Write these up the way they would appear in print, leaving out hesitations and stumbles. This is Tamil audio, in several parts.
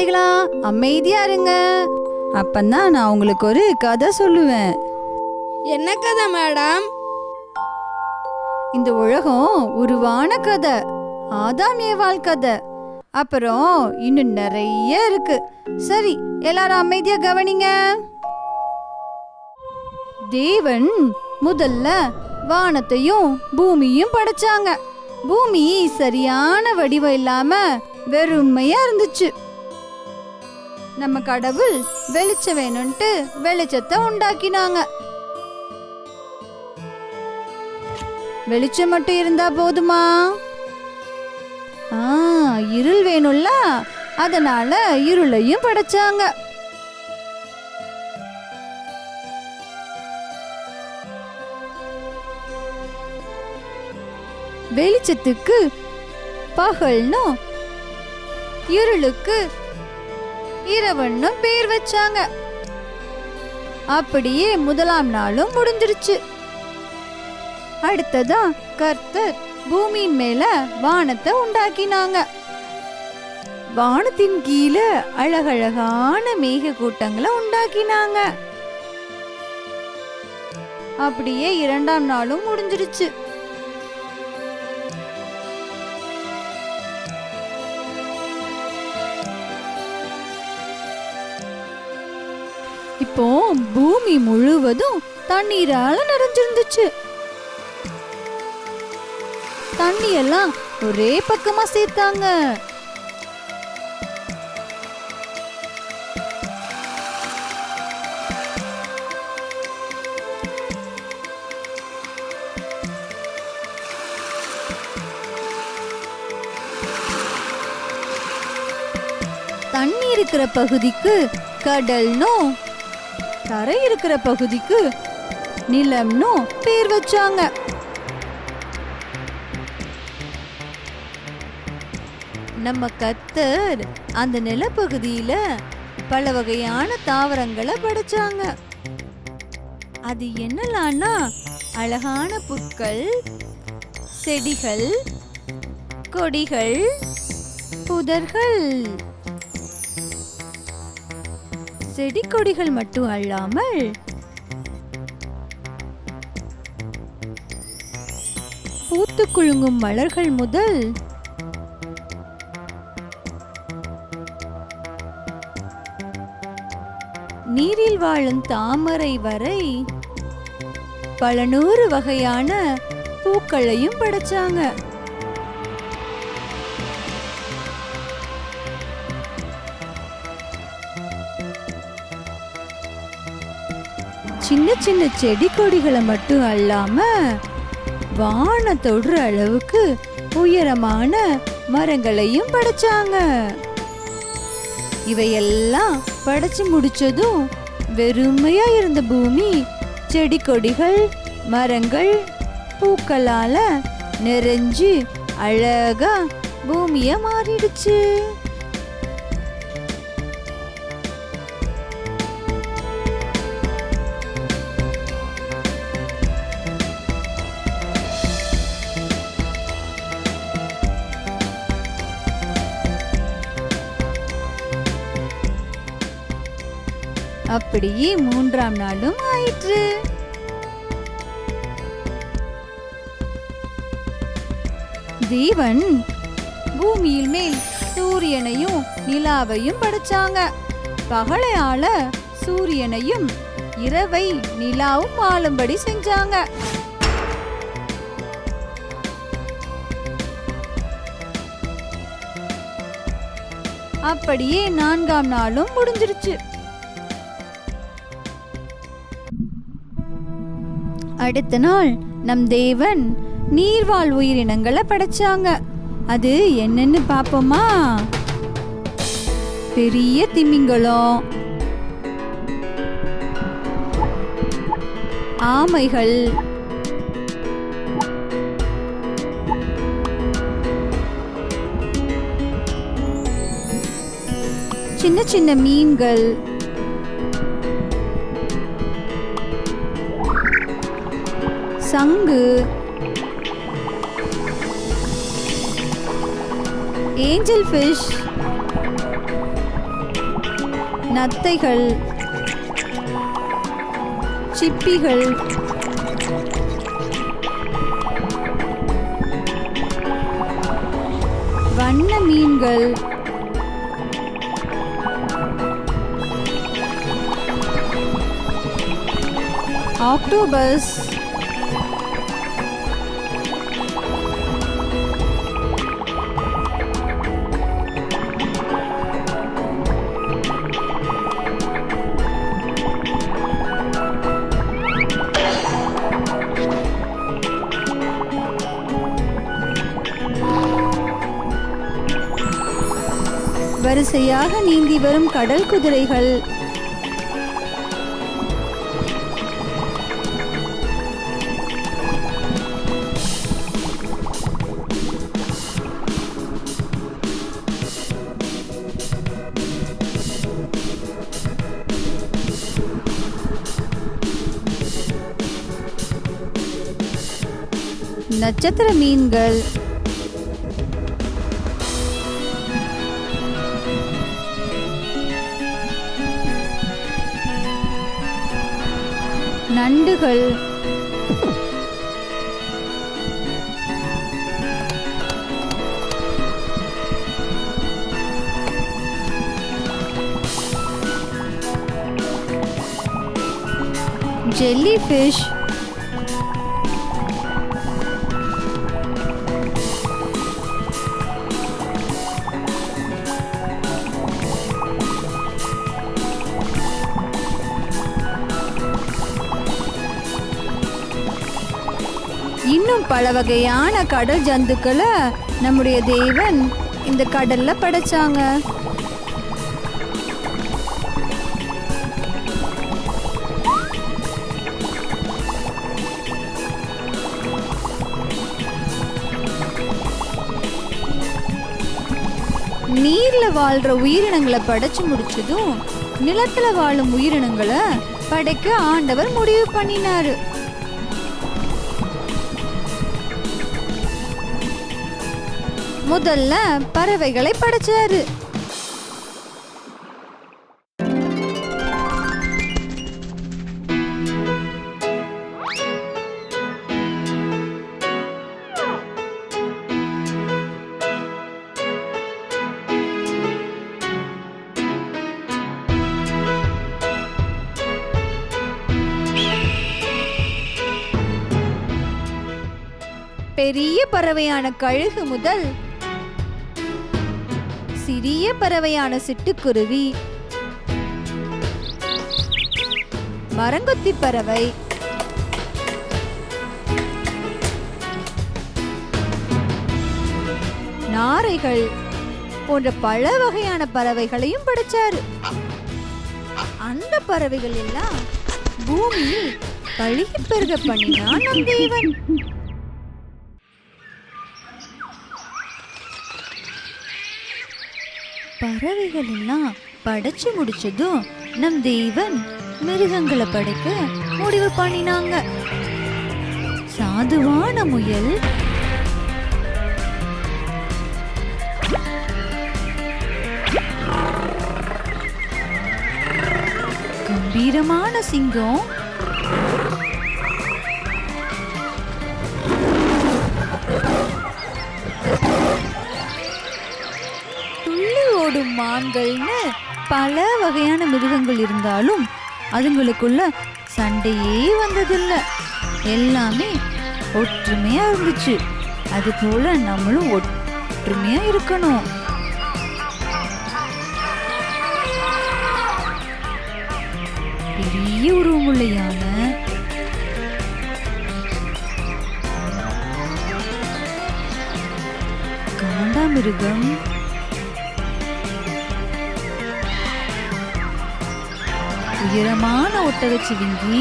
குழந்தைகளா, அமைதியா இருங்க. அப்பந்தான் நான் உங்களுக்கு ஒரு கதை சொல்லுவேன். என்ன கதை மேடம்? இந்த உலகம் உருவான கதை, ஆதாம் ஏவாள் கதை. அப்புறம் இன்னும் நிறைய இருக்கு. சரி, எல்லாரும் அமைதியா கவனிங்க. தேவன் முதல்ல வானத்தையும் பூமியும் படைச்சாங்க. பூமி சரியான வடிவம் இல்லாம வெறுமையா இருந்துச்சு. நம்ம கடவுள் வெளிச்சம் வேணும்ட்டு வெளிச்சத்தை உண்டாக்கினாங்க. வெளிச்சம் மட்டும் இருந்தா போதுமா? இருள் வேணும்ல, அதனால இருளையும் படைச்சாங்க. வெளிச்சத்துக்கு பகல்னும் இருளுக்கு இரவன்னும் பேர் வச்சாங்க. அப்படியே முதலாம் நாளும் முடிஞ்சிருச்சு. அடுத்ததா கர்த்தர் பூமியின் மேல வானத்தை உண்டாக்கினாங்க. வானத்தின் கீழே அழகழகான மேக கூட்டங்களை உண்டாக்கினாங்க. அப்படியே இரண்டாம் நாளும் முடிஞ்சிருச்சு. இப்போ பூமி முழுவதும் தண்ணீரால நிறைஞ்சிருந்துச்சு. தண்ணி எல்லாம் ஒரே பக்கமா சேர்த்தாங்க. தண்ணி இருக்கிற பகுதிக்கு கடல்னும், தரை இருக்கிற பகுதிக்கு நிலம்னும் பேர் வச்சாங்க. நம்ம கர்த்தர் அந்த நிலப்பகுதியில பல வகையான தாவரங்களை படைச்சாங்க. அது என்னலான்னா அழகான புற்கள், செடிகள், கொடிகள், புதர்கள். செடி கொடிகள் மட்டும் அல்லாமல் பூத்து குலுங்கும் மலர்கள் முதல் நீரில் வாழும் தாமரை வரை பல நூறு வகையான பூக்களையும் படைச்சாங்க. சின்ன சின்ன செடி கொடிகளை மட்டும் அல்லாம வான தொடுற அளவுக்கு உயரமான மரங்களையும் படைச்சாங்க. இவையெல்லாம் படைச்சு முடிச்சதும் வெறுமையா இருந்த பூமி செடி கொடிகள், மரங்கள், பூக்களால நிறைஞ்சு அழகா பூமியா மாறிடுச்சு. அப்படியே மூன்றாம் நாளும் ஆயிற்று. தேவன் பூமியில் மேல் சூரியனையும் நிலாவையும் படைச்சாங்க. பகலை ஆள சூரியனையும் இரவை நிலாவும் ஆளும்படி செஞ்சாங்க. அப்படியே நான்காம் நாளும் முடிஞ்சிருச்சு. அடுத்த நாள் நம் தேவன் நீர்வாழ் உயிரினங்களை படைச்சாங்க. அது என்னன்னு பாப்போமா? பெரிய திமிங்கலம், ஆமைகள், சின்ன சின்ன மீன்கள், சங்கு, ஏஞ்சல் ஃபிஷ், நத்தைகள், சிப்பிகள், வண்ண மீன்கள், ஆக்டோபஸ், வரிசையாக நீந்தி வரும் கடல் குதிரைகள், நட்சத்திர மீன்கள், நண்டுகள், ஜெல்லி ஃபிஷ், இன்னும் பல வகையான கடல் ஜந்துக்களை நம்முடைய தேவன் இந்த கடல்ல படைச்சாங்க. நீர்ல வாழ்ற உயிரினங்களை படைச்சு முடிச்சதும் நிலத்துல வாழும் உயிரினங்களை படைக்க ஆண்டவர் முடிவு பண்ணினாரு. முதல்ல பறவைகளை படைச்சாரு. பெரிய பறவையான கழுகு முதல் சிறிய பறவையான சிட்டுக்குருவி, மரங்கொத்தி பறவை, நாரைகள் போன்ற பல வகையான பறவைகளையும் படைச்சாரு. அந்த பறவைகள் எல்லாம் பூமியில் பழுகி பெருக பண்ணினான் நம் தேவன். பறவைகள் எல்லாம் படைச்சு முடிச்சதும் நம் தேவன் மிருகங்களை படைக்க முடிவு பண்ணினாங்க. சாதுவான முயல், கம்பீரமான சிங்கம், மான்கள்னு பல வகையான மிருகங்கள் இருந்தாலும் அதுங்களுக்குள்ள சண்டையே வந்ததில்லை. எல்லாமே ஒற்றுமையா இருந்துச்சு. அது போல நம்மளும் ஒற்றுமையா இருக்கணும். பெரிய உருவமுள்ள யானை, காண்டாமிருகம், உயரமான ஒட்டகச்சிவிங்கி,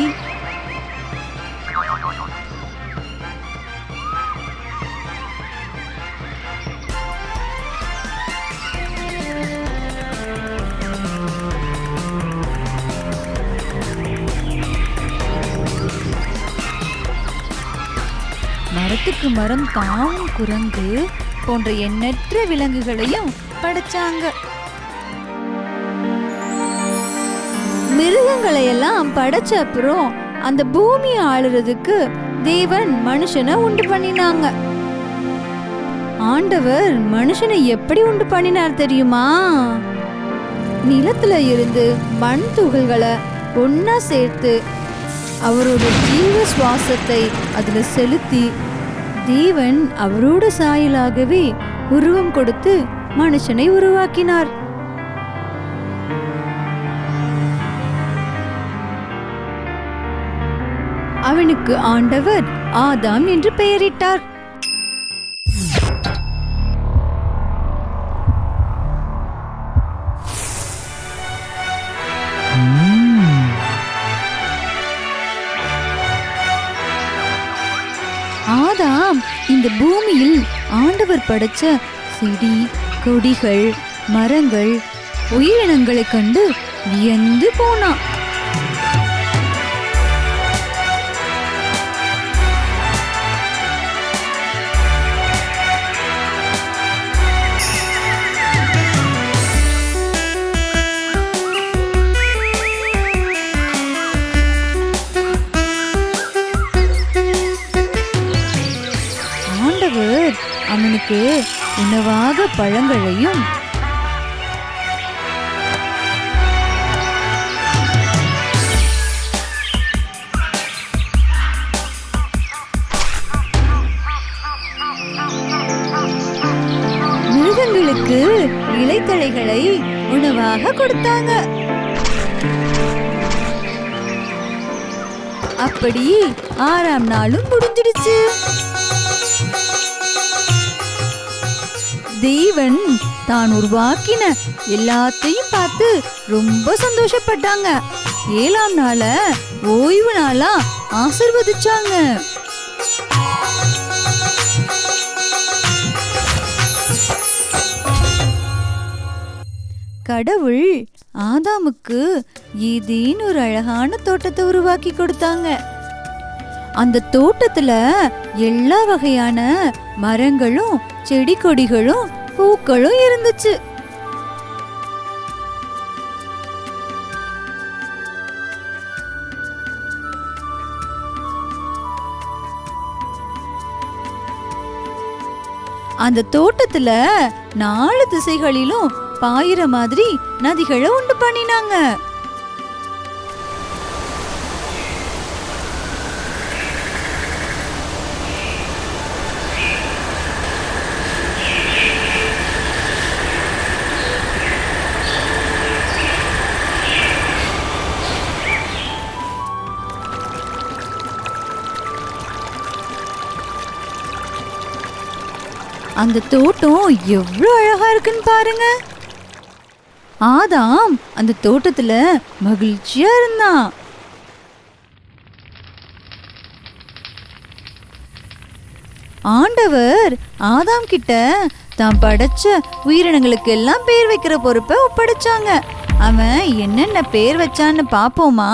மரத்துக்கு மரம் தாவும் குரங்கு போன்ற எண்ணற்ற விலங்குகளையும் படைச்சாங்க. மிருகங்களை எல்லாம் படைச்ச அப்புறம் அந்த பூமியை ஆளுறதுக்கு தேவன் மனுஷனை உண்டு பண்ணினாங்க. ஆண்டவர் மனுஷனை எப்படி உண்டு பண்ணினார் தெரியுமா? நிலத்துல இருந்து மண் துகள்களை ஒன்னா சேர்த்து அவரோட ஜீவ சுவாசத்தை அதுல செலுத்தி தேவன் அவரோட சாயலாகவே உருவம் கொடுத்து மனுஷனை உருவாக்கினார். அவனுக்கு ஆண்டவர் ஆதாம் என்று பெயரிட்டார். ஆதாம் இந்த பூமியில் ஆண்டவர் படைச்ச செடி கொடிகள் மரங்கள் உயிரினங்களை கண்டு வியந்து போனான். அவனுக்கு உணவாக பழங்களையும் மிருகங்களுக்கு இலைத்தழைகளை உணவாக கொடுத்தாங்க. அப்படி 6ஆம் நாளும் முடிஞ்சிடுச்சு. தேவன் தான் உருவாக்கின எல்லாத்தையும் பார்த்து ரொம்ப சந்தோஷப்பட்டாங்க. 7ஆம் நாள ஓய்வு நாளா ஆசீர்வதிச்சாங்க. கடவுள் ஆதாமுக்கு ஏதேனும் ஒரு அழகான தோட்டத்தை உருவாக்கி கொடுத்தாங்க. அந்த தோட்டத்துல எல்லா வகையான மரங்களும் செடி கொடிகளும் பூக்களும் இருந்துச்சு. அந்த தோட்டத்துல 4 திசைகளிலும் பாயிற மாதிரி நதிகளை உண்டு பண்ணினாங்க. அந்த தோட்டம் எவ்வளவு அழகா இருக்குன்னு பாருங்க. ஆதாம் அந்த தோட்டத்துல மகிழ்ச்சியா இருந்தான். ஆண்டவர் ஆதாம் கிட்ட தான் படைச்ச உயிரினங்களுக்கு எல்லாம் பேர் வைக்கிற பொறுப்பை ஒப்படைச்சாங்க. அவன் என்னென்ன பேர் வச்சான்னு பாப்போமா?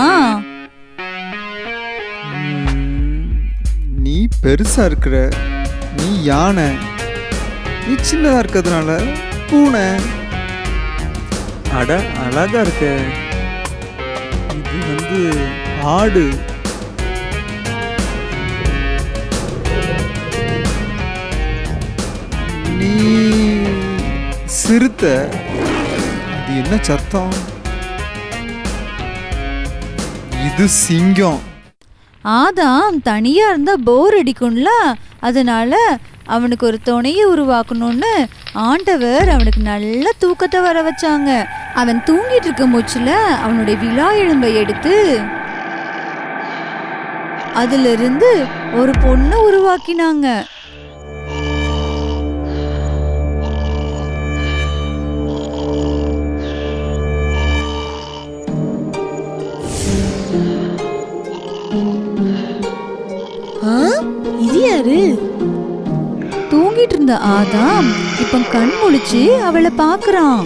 நீ பெருசா இருக்கிற, நீ யானை, நீ சின்னதா இருக்கிறதுனால பூனை. அட அழகா இருக்க. இது ஆடு. நீ சிறுத்தை. இது என்ன சத்தம்? இது சிங்கம். ஆதாம் தனியா இருந்தா போர் அடிக்கும்ல, அதனால அவனுக்கு ஒரு துணையை உருவாக்கணும்னு ஆண்டவர் அவனுக்கு நல்ல தூக்கத்தை வர வச்சாங்க. அவன் தூங்கிட்டு இருக்க மூச்சுல அவனுடைய விலா எலும்பை எடுத்து அதுல இருந்து ஒரு பொண்ணை உருவாக்கினாங்க. இது யாரு? தூங்கிட்டு இருந்த ஆதாம் இப்ப கண் முழிச்சு அவளை பாக்குறான்.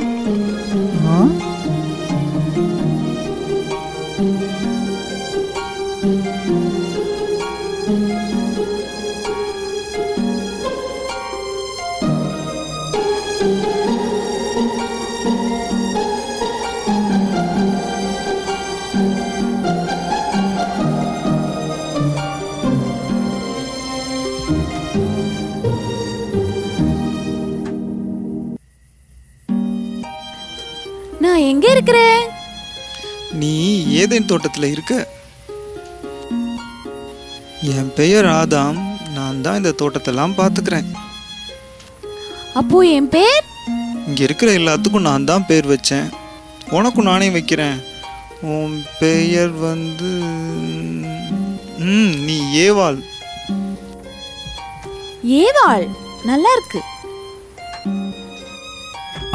கேக்குறேன். நீ ஏதேன் தோட்டத்தில் இருக்க. என் பெயர் ஆதாம். நான் தான் இந்த தோட்டத்தெல்லாம் பார்த்துக்கிறேன். அப்போ என் பேர்? இங்கே இருக்கிற எல்லாத்துக்கும் நான் தான் பேர் வச்சேன். உனக்கும் நானே வைக்கிறேன். உன் பெயர் வந்து நீ ஏவாள். ஏவாள் நல்லா இருக்கு.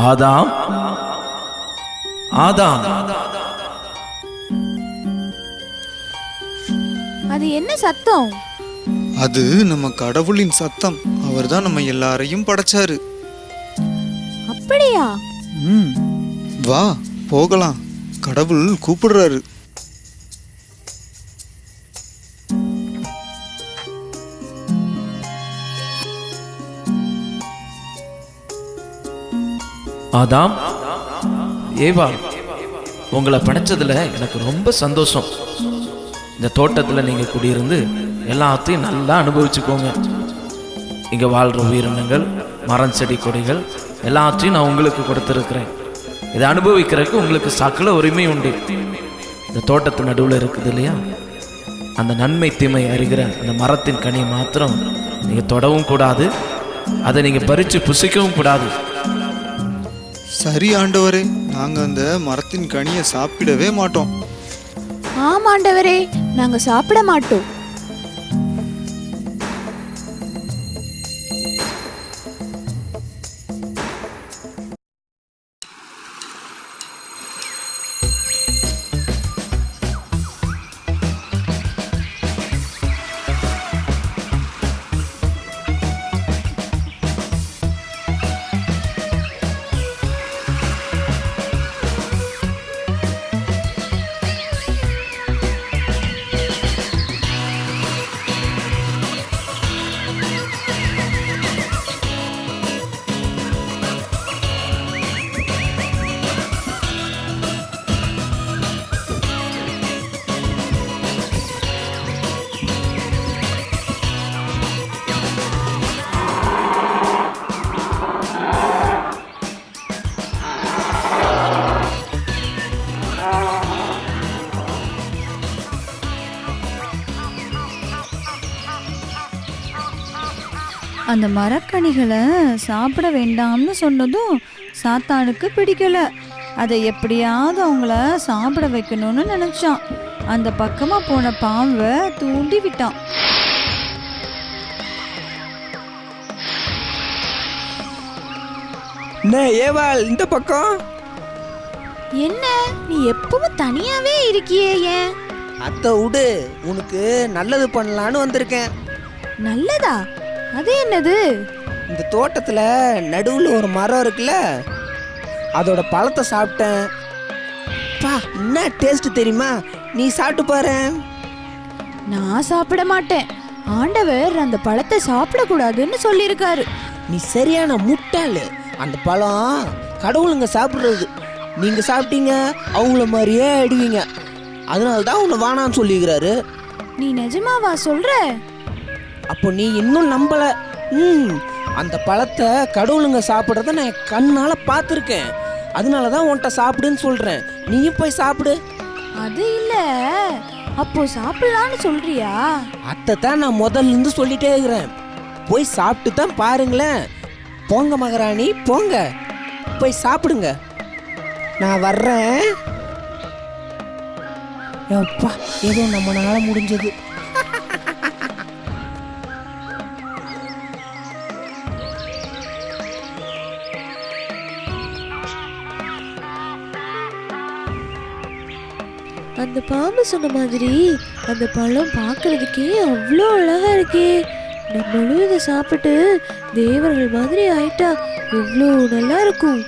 ஆதாம், ஆதாம், அது என்ன சத்தம்? அது நம்ம கடவுளின் சத்தம். அவர் தான் நம்ம எல்லாரையும் படைச்சாரு. அப்படியா? வா போகலாம். கடவுள் கூப்பிடுறாரு. ஆதாம், ஏவா, உங்களை படைச்சதுல எனக்கு ரொம்ப சந்தோஷம். இந்த தோட்டத்தில் நீங்க குடியிருந்து எல்லாத்தையும் நல்லா அனுபவிச்சுக்கோங்க. இங்க வாழ்ற உயிரினங்கள், மரம், செடி, கொடிகள் எல்லாத்தையும் நான் உங்களுக்கு கொடுத்துருக்கிறேன். இதை அனுபவிக்கிறதுக்கு உங்களுக்கு சகல உரிமை உண்டு. இந்த தோட்டத்து நடுவில் இருக்குது இல்லையா, அந்த நன்மை தீமை அறிகிற அந்த மரத்தின் கனியை மாத்திரம் நீங்க தொடவும் கூடாது. அதை நீங்க பறிச்சு புசிக்கவும் கூடாது. சரி ஆண்டவரே, நாங்க அந்த மரத்தின் கனியை சாப்பிடவே மாட்டோம். ஆமாண்டவரே, நாங்க சாப்பிட மாட்டோம். அந்த மரக்கனிகளை சாப்பிட வேண்டாம்னு சொன்னதும் சாத்தானுக்கு பிடிக்கல. அதை எப்படியாவது அவங்கள சாப்பிட வைக்கணும்னு நினைச்சான். அந்த பக்கமா போன பாம்பை தூண்டி விட்டான். ஏவாள், இந்த பக்கம். என்ன, நீ எப்பவும் தனியாவே இருக்கியே? ஏன்? அத்தை விடு, உனக்கு நல்லது பண்ணலான்னு வந்திருக்கேன். நல்லதா? அது என்னது? இந்த தோட்டத்துல நடுவுல ஒரு மரம் இருக்குல்ல, அதோட பழத்தை சாப்பிட்டேன். பா, என்ன டேஸ்ட் தெரியுமா? நீ சாப்பிட்டு பாரு. நான் சாப்பிட மாட்டேன். ஆண்டவர் அந்த பழத்தை சாப்பிடக்கூடாதுன்னு சொல்லியிருக்காரு. நீ சரியான முட்டாளு. அந்த பழம் கடவுளுங்க சாப்பிடுறது. நீங்க சாப்பிட்டீங்க, அவங்கள மாதிரியே ஆயிடுவீங்க. அதனால தான் உன்னை வானான்னு சொல்லிக்கிறாரு. நீ நிஜமாவா சொல்ற? அப்போ நீ இன்னும் நம்பல. அந்த பழத்தை கடவுளுங்க சாப்பிட்றத நான் கண்ணால பார்த்துருக்கேன். அதனால தான் உன்கிட்ட சாப்பிடுன்னு சொல்றேன். நீயும் போய் சாப்பிடு. அது இல்ல, அப்போ சாப்பிடலான்னு சொல்றியா? அத்தை தான் நான் முதல்ல இருந்து சொல்லிட்டே இருக்கிறேன். போய் சாப்பிட்டு தான் பாருங்களேன். போங்க மகாராணி, போங்க, போய் சாப்பிடுங்க. நான் வர்றேன். அப்பா, ஏதோ நம்மளால முடிஞ்சது. அந்த பாம்பு சொன்ன மாதிரி அந்த பழம் பார்க்கறதுக்கே அவ்வளோ அழகா இருக்கே. நம்மளும் இதை சாப்பிட்டு தேவர்கள் மாதிரி ஆயிட்டா எவ்வளோ நல்லா இருக்கும்.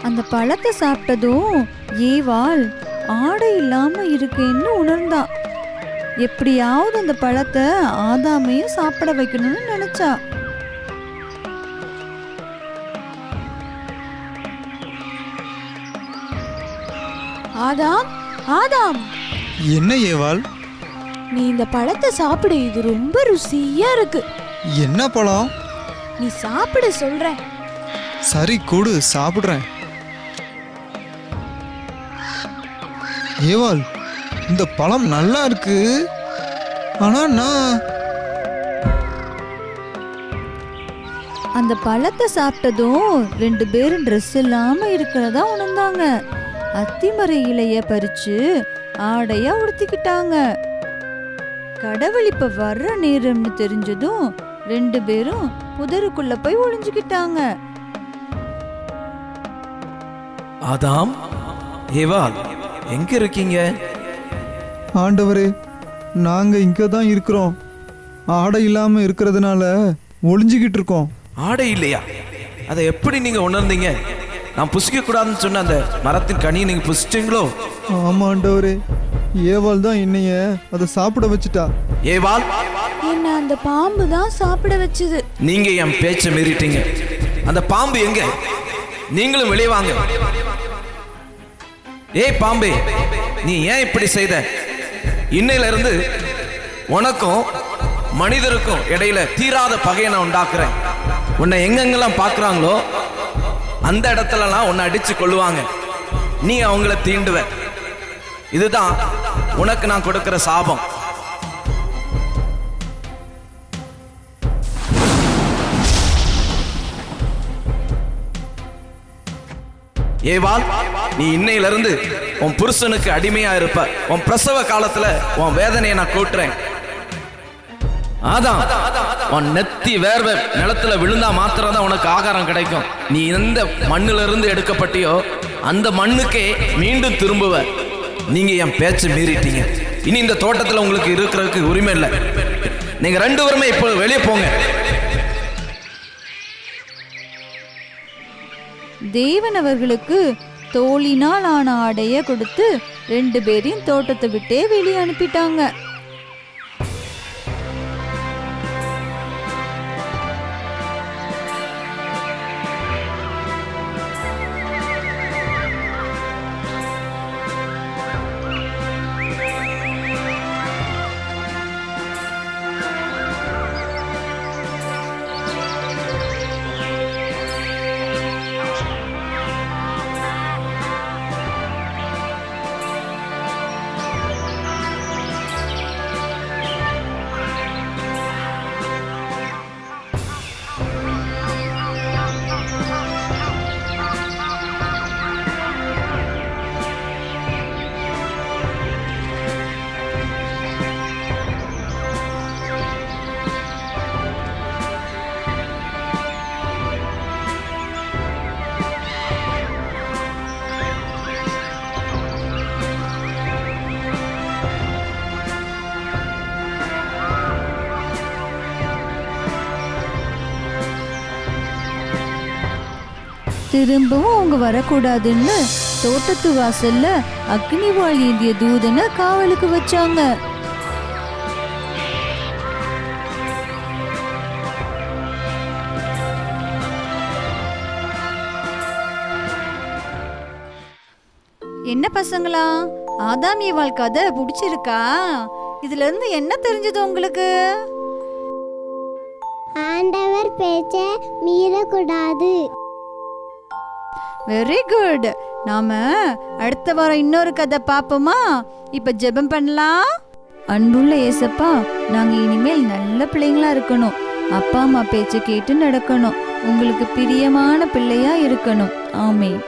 அந்த பழத்தை சாப்பிட்டதும் ஏவாள் ஆடை இல்லாம இருக்கேன்னு உணர்ந்தா. எப்படியாவது அந்த பழத்தை ஆதாமையும் சாப்பிட வைக்கணும்னு நினைச்சா. ஆதாம், ஆதாம், என்ன ஏவாள்? நீ இந்த பழத்தை சாப்பிடு. இது ரொம்ப ருசியா இருக்கு. என்ன பழம்? நீ சாப்பிடு சொல்றேன். சரி கொடு, சாப்பிட்றேன். ஏவாள், இந்த பழம் நல்லா இருக்கு. ஆனா நான் அந்த பழத்தை சாப்பிட்டதும் 2 பேரும் ட்ரெஸ் இல்லாம இருக்கிறதா உணர்ந்தாங்க. அத்திமர இலைய பறிச்சு ஆடையா உடுத்திக்கிட்டாங்க. கடவுள் இப்ப வர்ற நேரம்னு தெரிஞ்சதும் 2 பேரும் புதருக்குள்ள போய் ஒளிஞ்சுக்கிட்டாங்க. ஆதாம், ஏவாள், எங்க இருக்கீங்க? ஆண்டவரே, நாங்க இங்க தான் இருக்கிறோம். ஆடை இல்லாம இருக்கிறதுனால ஒளிஞ்சுக்கிட்டு இருக்கோம். ஆடை இல்லையா? அதை எப்படி நீங்க உணர்ந்தீங்க? நான் புசிக்க கூடாதுன்னு சொன்ன அந்த மரத்தின் கனியை நீங்க புசிச்சீங்களோ? ஆமா ஆண்டவரே, ஏவாள் தான் என்னைய அதை சாப்பிட வச்சுட்டா. ஏவாள், என்ன அந்த பாம்பு தான் சாப்பிட வச்சது. நீங்க என் பேச்சை மீறிட்டீங்க. அந்த பாம்பு எங்க? நீங்களும் வெளியே வாங்க. ஏய் பாம்பே, நீ ஏன் இப்படி செய்த? இன்னையில இருந்து உனக்கும் மனிதருக்கும் இடையில தீராத பகையை நான் உண்டாக்குறேன். உன்னை எங்கெங்கெல்லாம் பார்க்குறாங்களோ அந்த இடத்துலலாம் உன்னை அடிச்சு கொள்ளுவாங்க. நீ அவங்கள தீண்டுவ. இதுதான் உனக்கு நான் கொடுக்கிற சாபம். ஏவாள், நீ இன்னையில இருந்து உன் புருஷனுக்கு அடிமையா இருப்ப. உன் பிரசவ காலத்துல உன் வேதனையை நான் கூட்டுறேன். அதான் உன் நெத்தி வேர்வை நிலத்துல விழுந்தா மாத்திரம் தான் உனக்கு ஆகாரம் கிடைக்கும். நீ எந்த மண்ணுல இருந்து எடுக்கப்பட்டியோ அந்த மண்ணுக்கே மீண்டும் திரும்புவ. நீங்க என் பேச்சு மீறிட்டீங்க. இனி இந்த தோட்டத்துல உங்களுக்கு இருக்கிறதுக்கு உரிமை இல்லை. நீங்க 2 பேருமே இப்போ வெளியே போங்க. தேவன் அவர்களுக்கு தோலினால் ஆன ஆடைய கொடுத்து 2 பேரையும் தோட்டத்தை விட்டே வெளியே அனுப்பிட்டாங்க. திரும்பவும் அவங்க வரக்கூடாதுன்னு தோட்டத்து வாசல்ல அக்னிவாள் ஏந்திய தூதனை காவலுக்கு வச்சாங்க. என்ன பசங்களா, ஆதாம் ஏவாள் கதை பிடிச்சிருக்கா? இதுல இருந்து என்ன தெரிஞ்சது உங்களுக்கு? ஆண்டவர் பேச்ச மீறக்கூடாது. Very good. நாம அடுத்த வாரம் இன்னொரு கதை பார்ப்போமா? இப்ப ஜெபம் பண்ணலாம். அன்புள்ள ஏசப்பா, நாங்க இனிமேல் நல்ல பிள்ளைங்களா இருக்கணும். அப்பா அம்மா பேச்சை கேட்டு நடக்கணும். உங்களுக்கு பிரியமான பிள்ளையா இருக்கணும். ஆமென்.